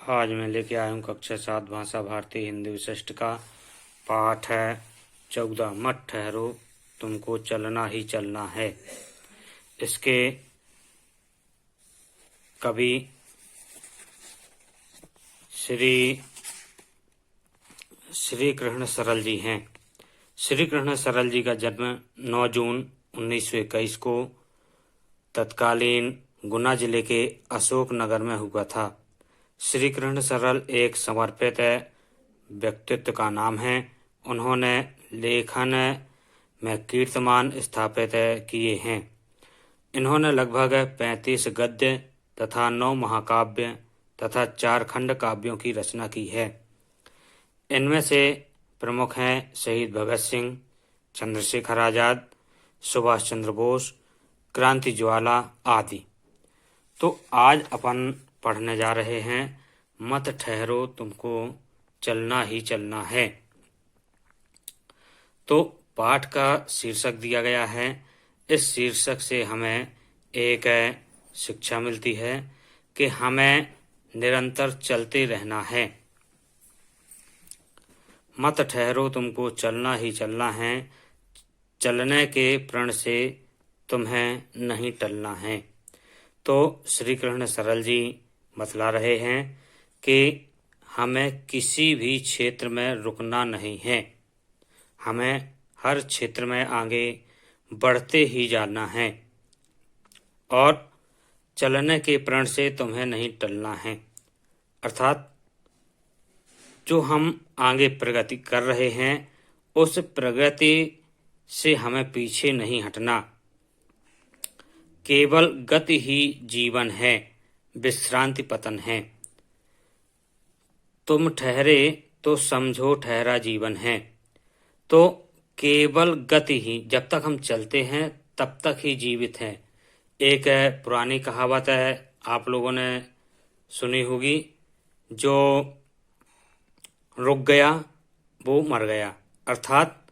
आज मैं लेके आया हूँ कक्षा 7 भाषा भारती हिंदी विशिष्ट का पाठ है 14। मत ठहरो, तुमको चलना ही चलना है। इसके कवि श्री कृष्ण सरल जी हैं। श्री कृष्ण सरल जी का जन्म 9 जून 1921 को तत्कालीन गुना जिले के अशोक नगर में हुआ था। श्री कृष्ण सरल एक समर्पित व्यक्तित्व का नाम है। उन्होंने लेखन में कीर्तिमान स्थापित किए हैं। इन्होंने लगभग 35 गद्य तथा 9 महाकाव्य तथा 4 खंड काव्यों की रचना की है। इनमें से प्रमुख हैं शहीद भगत सिंह, चंद्रशेखर आजाद, सुभाष चंद्र बोस, क्रांति ज्वाला आदि। तो आज अपन पढ़ने जा रहे हैं मत ठहरो, तुमको चलना ही चलना है। तो पाठ का शीर्षक दिया गया है। इस शीर्षक से हमें एक शिक्षा मिलती है कि हमें निरंतर चलते रहना है। मत ठहरो, तुमको चलना ही चलना है। चलने के प्रण से तुम्हें नहीं टलना है। तो श्री कृष्ण सरल जी बतला रहे हैं कि हमें किसी भी क्षेत्र में रुकना नहीं है। हमें हर क्षेत्र में आगे बढ़ते ही जाना है और चलने के प्रण से तुम्हें नहीं टलना है। अर्थात जो हम आगे प्रगति कर रहे हैं उस प्रगति से हमें पीछे नहीं हटना। केवल गति ही जीवन है, विश्रांति पतन है। तुम ठहरे तो समझो ठहरा जीवन है। तो केवल गति ही, जब तक हम चलते हैं तब तक ही जीवित है। एक पुरानी कहावत है, आप लोगों ने सुनी होगी, जो रुक गया वो मर गया। अर्थात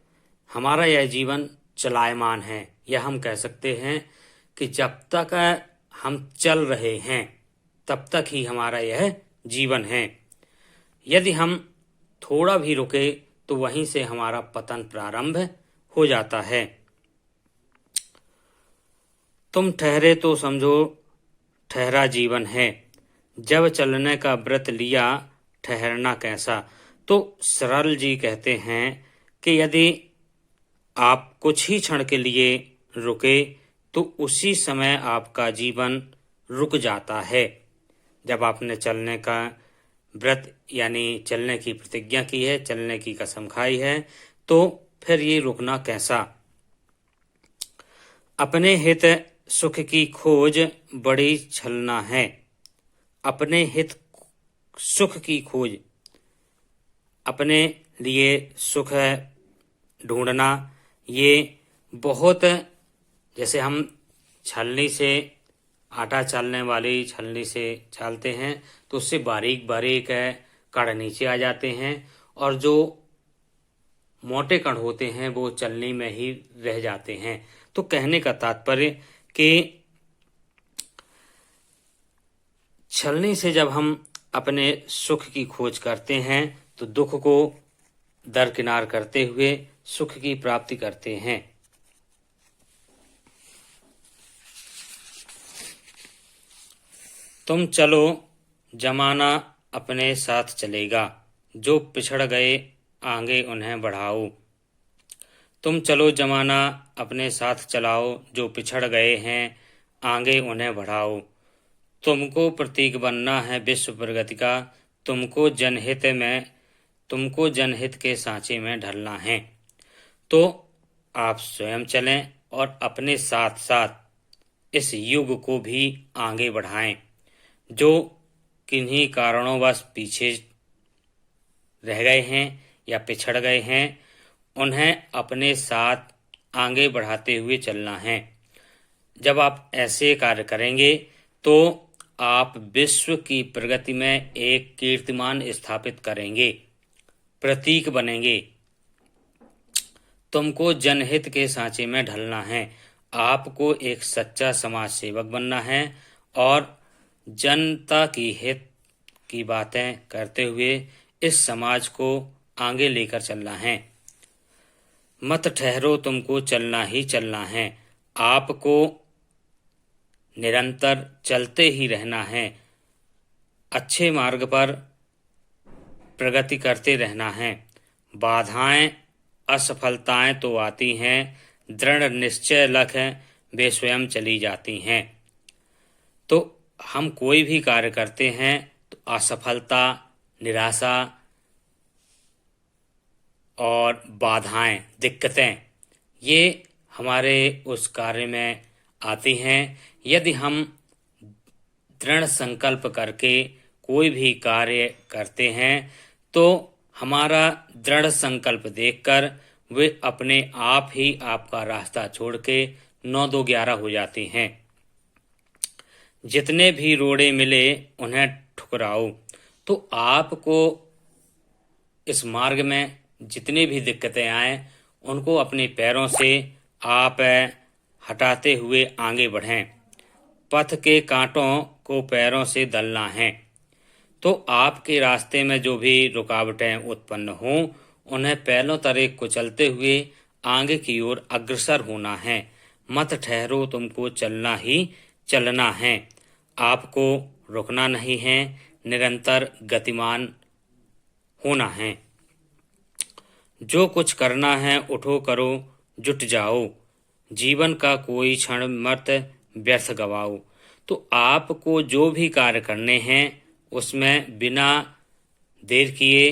हमारा यह जीवन चलायमान है, या हम कह सकते हैं कि जब तक हम चल रहे हैं तब तक ही हमारा यह जीवन है। यदि हम थोड़ा भी रुके तो वहीं से हमारा पतन प्रारंभ हो जाता है। तुम ठहरे तो समझो ठहरा जीवन है। जब चलने का व्रत लिया ठहरना कैसा। तो सरल जी कहते हैं कि यदि आप कुछ ही क्षण के लिए रुके तो उसी समय आपका जीवन रुक जाता है। जब आपने चलने का व्रत यानी चलने की प्रतिज्ञा की है, चलने की कसम खाई है, तो फिर ये रुकना कैसा। अपने हित सुख की खोज बड़ी छलना है। अपने हित सुख की खोज, अपने लिए सुख ढूंढना, ये बहुत, जैसे हम छलनी से आटा चालने वाली छलनी से चालते हैं तो उससे बारीक बारीक कण नीचे आ जाते हैं और जो मोटे कण होते हैं वो चलनी में ही रह जाते हैं। तो कहने का तात्पर्य कि छलनी से जब हम अपने सुख की खोज करते हैं तो दुख को दरकिनार करते हुए सुख की प्राप्ति करते हैं। तुम चलो, जमाना अपने साथ चलेगा। जो पिछड़ गए आगे उन्हें बढ़ाओ। तुम चलो, जमाना अपने साथ चलाओ। जो पिछड़ गए हैं आगे उन्हें बढ़ाओ। तुमको प्रतीक बनना है विश्व प्रगति का। तुमको जनहित के सांचे में ढलना है। तो आप स्वयं चलें और अपने साथ साथ इस युग को भी आगे बढ़ाएं। जो किन्हीं कारणोंवश पीछे रह गए हैं या पिछड़ गए हैं उन्हें अपने साथ आगे बढ़ाते हुए चलना है। जब आप ऐसे कार्य करेंगे तो आप विश्व की प्रगति में एक कीर्तिमान स्थापित करेंगे, प्रतीक बनेंगे। तुमको जनहित के सांचे में ढलना है। आपको एक सच्चा समाज सेवक बनना है और जनता की हित की बातें करते हुए इस समाज को आगे लेकर चलना है। मत ठहरो, तुमको चलना ही चलना है। आपको निरंतर चलते ही रहना है। अच्छे मार्ग पर प्रगति करते रहना है। बाधाएं, असफलताएं तो आती हैं, दृढ़ निश्चय लख वे स्वयं चली जाती हैं। तो हम कोई भी कार्य करते हैं तो असफलता, निराशा और बाधाएं, दिक्कतें, ये हमारे उस कार्य में आती हैं। यदि हम दृढ़ संकल्प करके कोई भी कार्य करते हैं तो हमारा दृढ़ संकल्प देखकर वे अपने आप ही आपका रास्ता छोड़ के 9-2-11 हो जाते हैं। जितने भी रोड़े मिले उन्हें ठुकराओ। तो आपको इस मार्ग में जितनी भी दिक्कतें आए उनको अपने पैरों से आप हटाते हुए आगे बढ़ें। पथ के कांटों को पैरों से दलना है। तो आपके रास्ते में जो भी रुकावटें उत्पन्न हों उन्हें पैरों तले कुचलते हुए आगे की ओर अग्रसर होना है। मत ठहरो, तुमको चलना ही चलना है। आपको रुकना नहीं है, निरंतर गतिमान होना है। जो कुछ करना है उठो करो, जुट जाओ। जीवन का कोई क्षण मत व्यर्थ गवाओ। तो आपको जो भी कार्य करने हैं उसमें बिना देर किए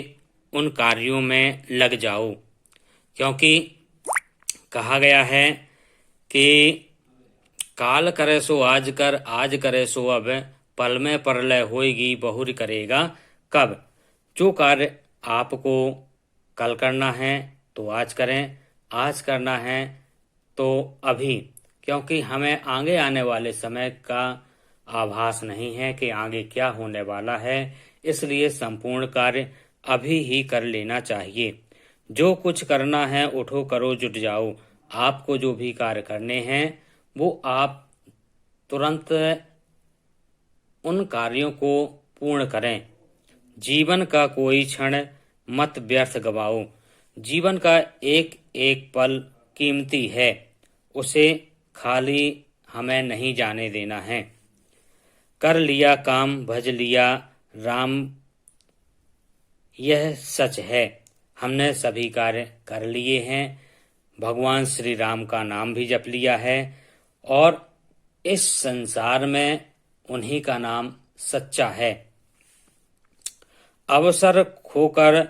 उन कार्यों में लग जाओ, क्योंकि कहा गया है कि काल करे सो आज कर, आज करे सो अब, पल में परलय होएगी बहुरी करेगा कब। जो कार्य आपको कल करना है तो आज करें, आज करना है तो अभी, क्योंकि हमें आगे आने वाले समय का आभास नहीं है कि आगे क्या होने वाला है। इसलिए संपूर्ण कार्य अभी ही कर लेना चाहिए। जो कुछ करना है उठो करो, जुट जाओ। आपको जो भी कार्य करने हैं वो आप तुरंत उन कार्यों को पूर्ण करें। जीवन का कोई क्षण मत व्यर्थ गवाओ। जीवन का एक एक पल कीमती है, उसे खाली हमें नहीं जाने देना है। कर लिया काम, भज लिया राम, यह सच है। हमने सभी कार्य कर लिए हैं, भगवान श्री राम का नाम भी जप लिया है और इस संसार में उन्हीं का नाम सच्चा है। अवसर खोकर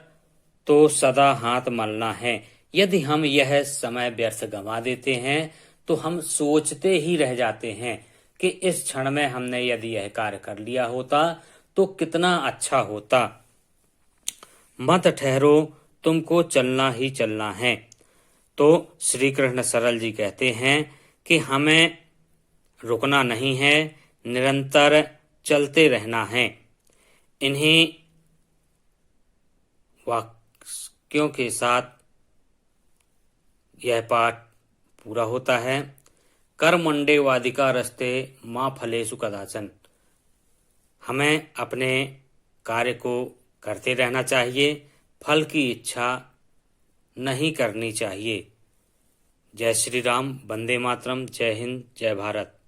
तो सदा हाथ मलना है। यदि हम यह समय व्यर्थ गंवा देते हैं तो हम सोचते ही रह जाते हैं कि इस क्षण में हमने यदि यह कार्य कर लिया होता तो कितना अच्छा होता। मत ठहरो, तुमको चलना ही चलना है। तो श्री कृष्ण सरल जी कहते हैं कि हमें रुकना नहीं है, निरंतर चलते रहना है। इन्हीं वाक्यों के साथ यह पाठ पूरा होता है। कर्मण्डे वादिका रस्ते माँ फलेषु कदाचन। हमें अपने कार्य को करते रहना चाहिए, फल की इच्छा नहीं करनी चाहिए। जय श्री राम, वंदे मातरम, जय हिंद, जय भारत।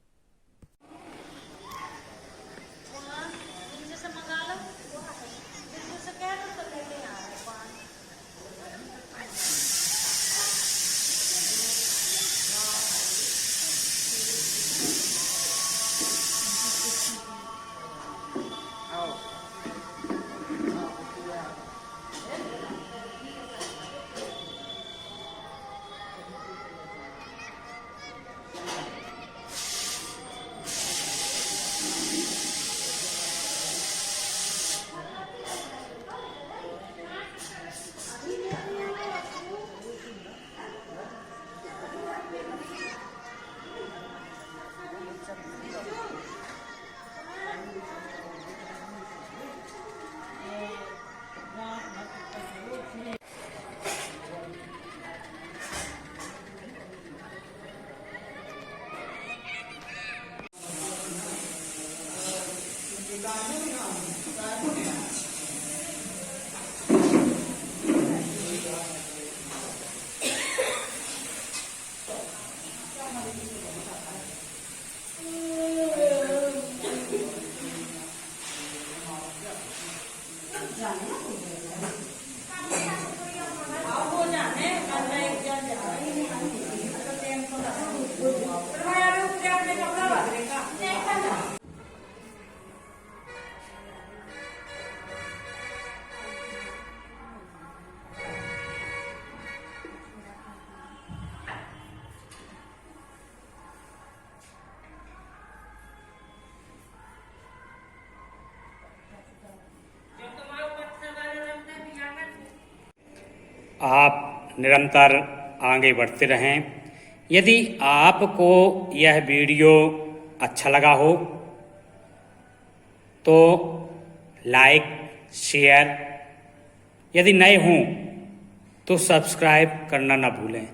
आप निरंतर आगे बढ़ते रहें। यदि आपको यह वीडियो अच्छा लगा हो तो लाइक शेयर, यदि नए हों तो सब्सक्राइब करना ना भूलें।